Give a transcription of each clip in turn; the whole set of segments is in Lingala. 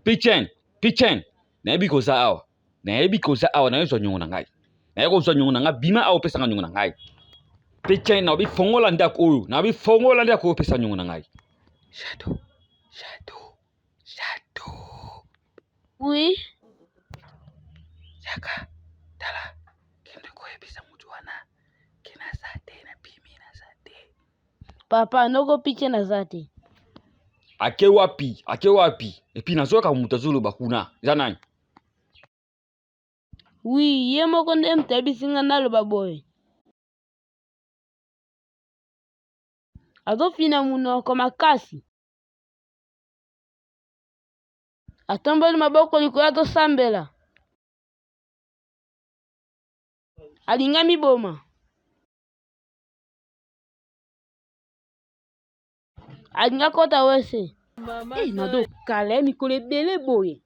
Pichen. Nayebi koza awa. Nayebi koza awa na yezo nyongo na ngai. Na yeko zo nyongo na ngai bima awa pesa nyongo na ngai. Pichen na bi fongola ndako oyo. Na bi fongola ndako oyo pesa nyongo na ngai. Shadow. Oui. Yaka. Tala. Kende koyebisa mutu wana. Kena zate na pimi na zate. Papa noko piche na zate. Ake wapi. Epi nazoka mutu azoloba kuna. Eza nani? Oui, ye moko nde mutayebisinga naloba boye. Azofina munoko makasi. Atomboli maboko likolo atosambela. Alinga miboma. Alinga kota wese. Nado kala mikolo ebele boye.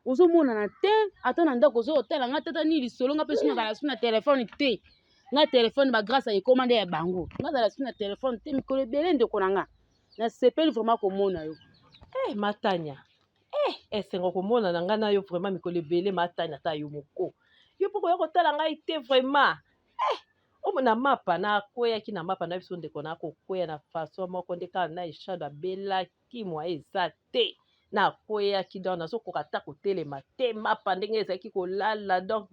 Ozomona na te ata na ndako ozotala nga tata ni lisolo nga pe sina kala sina telefone te. Nga telefone ba grâce ya komanda ya bango. Nga zala sina telefone te mikolo ebele ndeko na nga. Na sepeli vraiment komona yo. Matanya. Esengo komona na nga na yo vraiment mikolo ebele Matanya ta yo moko. Yo poko yo kotala ngai te vraiment. Na mapa na kweyaki na mapa na biso ndeko na kokweya na façon moko ndeka na Shadow abelaki mwa eza te. Na kweyaki donc nazokoka ta kotelema te mapa ndenge ezalaki kolala donc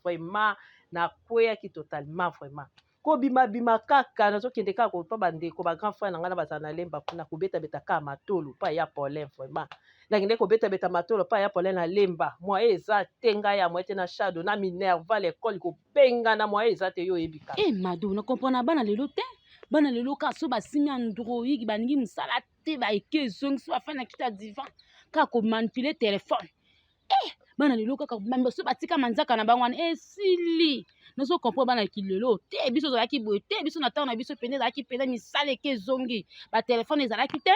vraiment na kweyaki totalement vraiment. Kobima kaka nazokende kaka kopa bandeko ba grand frère na nga na bazala na lemba kuna kobeta kaka matolo pa ya Paulin vraiment. Nakende kobeta matolo pa ya Paulin na lemba mwa eza te ngai ya mwete na Shadow na Minerva l'école kobenga na mwa eza te yo ebika. Mado na comprendre bana lelo te. Bana lelo ka so basimi android baningi musala te ba ekezongi so afana kita divan ka ko manipuler téléphone. Bana lelo kaka mambo so batika manzaka na bango wana esili. Noso comprendre bana kilelo te biso zalaki boye te biso na temps na biso pende zalaki pende misala ekezongi ba téléphone ezalaki te.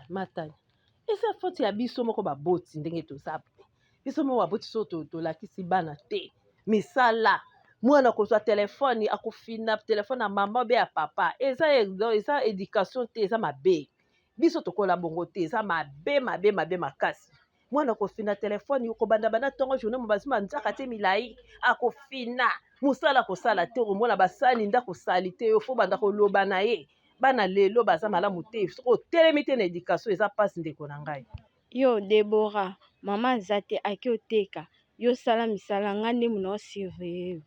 Matanya. Esa faute ya biso moko baboti ndenge toza. Biso moko baboti so tolakisi bana te. Misala mwana kozwa telefone akofina telefone na mama be ya papa eza éducation te eza mabe biso tokola bongo te eza mabe makasi mwana kofina telefone kobanda bana tongo journée mobazima nzaka te milai akofina musala kosala te omona basali ndako sali te yo fo banda koloba na ye bana lelo baza malamu te soko telemi te na éducation eza pasi ndeko na ngai. Yo Deborah mama zate aki oteka yo sala misala nga nde muna surveiller.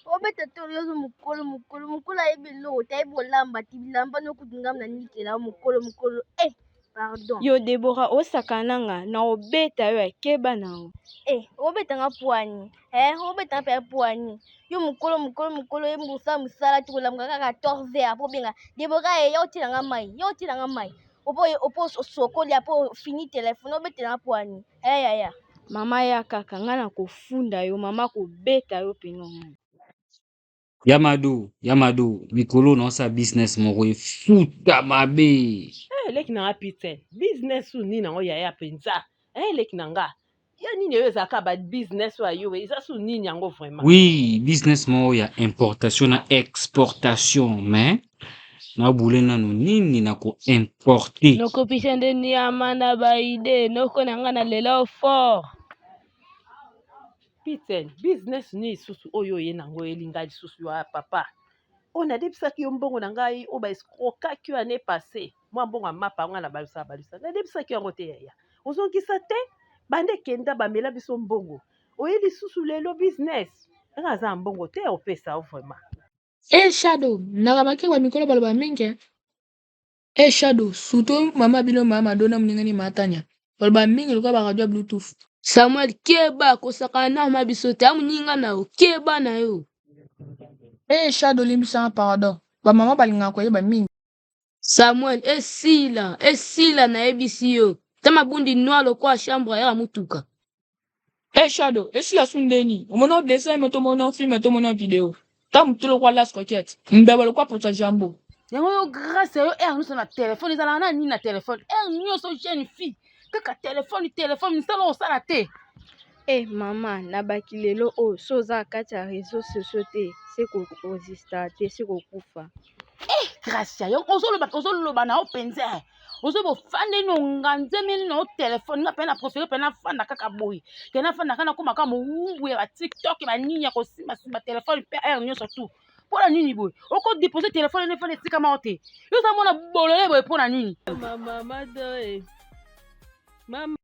Obeta tolo yo mukolo ayebelo tayebi kolamba ti bilamba nokutunga na nikela mukolo pardon. Yo Deborah osakana nga na obeta yo akeba nango. Obeta nga puani obeta pe puani yo mukolo embusa musala ti kolamba kaka 14h po benga Deborah yo tila nga mai opo sokoli apo fini telefone obeta nga puani ya mama ya kaka nga na kofunda yo mama kobeta yo penongo. Yamado, mikolo na osa business moko efuta mabe. Leki na nga Peter, business ni na ngo ya penza. Leki na nga. Ya nini yo ezaka ba business wa yo eza su nini yango vraiment. Oui, business moko ya importation na exportation, mais na bule nanu nini na ko importer. Noko pisende ni amana ba ide noko na nga na lela fort. Peter, business ni susu oyo ye nango elinga lisusu ya papa. On a debisaki yo mbongo na ngai o ba escrokaki année passée. Moi mbongo mapa nga na balisa. Na debisaki yango te ya. Ozongisa te bande kenda bamela biso mbongo. Oye lisusu lelo business. Nga za mbongo te opesa vraiment. Shadow, nakamaki kwa mikolo baloba mingi. Shadow, surtout mama bilo mama dona mningani Matanya. Baloba mingi lukwa bakajua Bluetooth. Samuel keba kosaka na mabiso te amuninga na yo keba na yo. Shadow limbisa pardon. Ba mama balinga ko yeba mingi. Samuel esila na ebisi yo. Tama bundi noa lokwa chambre ya mutuka. Shadow, esila sundeni. Omona dessin meto mona film meto mona video. Tam tulo kwa last coquette. Mbeba lokwa pota jambo. Yango yo grâce yo nous na téléphone ezala na ni na téléphone. Nous so jeune fille. Kaka téléphone nsala osala te. Mama na bakilelo o soza kati ya réseaux sociaux te c'est ko resista te c'est ko kufa. Gracia yo ozoloba na openza ozo bofanda ino nganzemi ino telefone nga pe na préféré pe na fanda kaka boy ke na fanda kana koma kama ubu ya TikTok ba nini ya kosimba simba telefone pe air nyonso tout pona nini boy oko déposer telefone ne fanda sika maote yo sa mona bolole boy pona nini mama madoe mama